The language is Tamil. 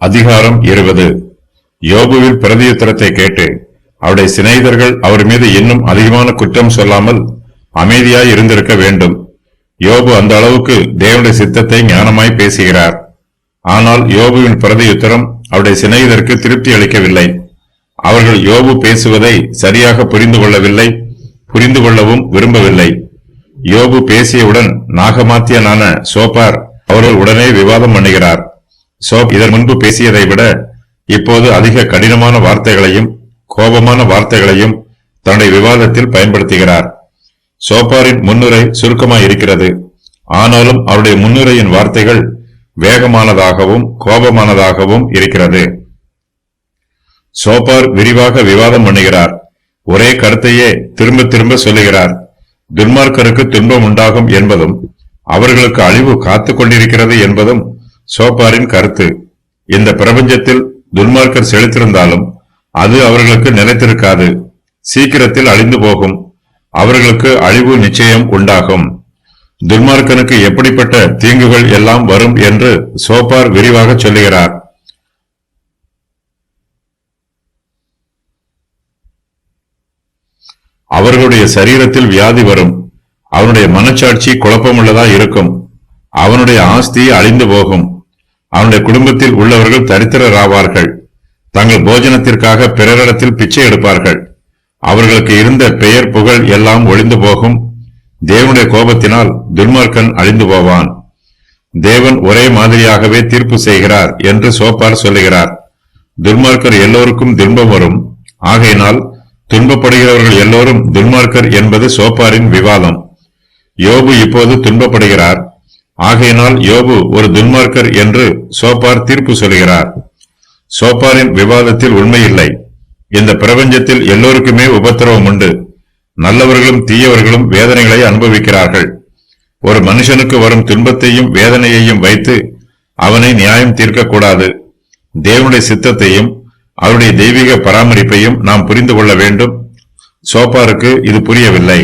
அதிகாரம் 20. யோபுவின் பிரதியுத்தரத்தை கேட்டு அவருடைய சிநேகிதர்கள் அவர் மீது இன்னும் அதிகமான குற்றம் சொல்லாமல் அமைதியாய் இருந்திருக்க வேண்டும். யோபு அந்த அளவுக்கு தேவனுடைய சித்தத்தை ஞானமாய் பேசுகிறார். ஆனால் யோபுவின் பிரதியுத்தரம் அவருடைய சிநேகிதருக்கு திருப்தி அளிக்கவில்லை. அவர்கள் யோபு பேசுவதை சரியாக புரிந்து கொள்ளவில்லை, புரிந்து கொள்ளவும் விரும்பவில்லை. யோபு பேசியவுடன் நாகமாத்தியனான சோப்பார் அவர்கள் உடனே விவாதம் பண்ணுகிறார். சோப் இதன் முன்பு பேசியதை விட இப்போது அதிக கடினமான வார்த்தைகளையும் கோபமான வார்த்தைகளையும் தன்னுடைய விவாதத்தில் பயன்படுத்துகிறார். சோப்பாரின் முன்னுரை சுருக்கமாய் இருக்கிறது. ஆனாலும் அவருடைய முன்னுரையின் வார்த்தைகள் வேகமானதாகவும் கோபமானதாகவும் இருக்கிறது. சோப்பார் விரிவாக விவாதம் பண்ணுகிறார். ஒரே கருத்தையே திரும்ப திரும்ப சொல்லுகிறார். துன்மார்க்கருக்கு துன்பம் உண்டாகும் என்பதும் அவர்களுக்கு அழிவு காத்துக் கொண்டிருக்கிறது என்பதும் சோப்பாரின் கருத்து. இந்த பிரபஞ்சத்தில் துன்மார்க்கர் செலுத்திருந்தாலும் அது அவர்களுக்கு நிலைத்திருக்காது, சீக்கிரத்தில் அழிந்து போகும். அவர்களுக்கு அழிவு நிச்சயம் உண்டாகும். துன்மார்க்கனுக்கு எப்படிப்பட்ட தீங்குகள் எல்லாம் வரும் என்று சோப்பார் விரிவாக சொல்லுகிறார். அவர்களுடைய சரீரத்தில் வியாதி வரும். அவனுடைய மனச்சாட்சி குழப்பமுள்ளதா இருக்கும். அவனுடைய ஆஸ்தி அழிந்து போகும். அவனுடைய குடும்பத்தில் உள்ளவர்கள் தரித்திரராவார்கள். தங்கள் போஜனத்திற்காக பிறரிடத்தில் பிச்சை எடுப்பார்கள். அவர்களுக்கு இருந்த பெயர் புகழ் எல்லாம் ஒளிந்து போகும். தேவனுடைய கோபத்தினால் துன்மார்க்கன் அழிந்து போவான். தேவன் ஒரே மாதிரியாகவே தீர்ப்பு செய்கிறார் என்று சோப்பார் சொல்லுகிறார். துன்மார்க்கர் எல்லோருக்கும் துன்பம் வரும். ஆகையினால் துன்பப்படுகிறவர்கள் எல்லோரும் துன்மார்க்கர் என்பது சோப்பாரின் விவாதம். யோபு இப்போது துன்பப்படுகிறார். ஆகையினால் யோபு ஒரு துன்மார்க்கர் என்று சோப்பார் தீர்ப்பு சொல்கிறார். சோப்பாரின் விவாதத்தில் உண்மையில்லை. இந்த பிரபஞ்சத்தில் எல்லோருக்குமே உபத்திரவம் உண்டு. நல்லவர்களும் தீயவர்களும் வேதனைகளை அனுபவிக்கிறார்கள். ஒரு மனுஷனுக்கு வரும் துன்பத்தையும் வேதனையையும் வைத்து அவனை நியாயம் தீர்க்கக்கூடாது. தேவனுடைய சித்தத்தையும் அவருடைய தெய்வீக பராமரிப்பையும் நாம் புரிந்து கொள்ள வேண்டும். சோப்பாருக்கு இது புரியவில்லை.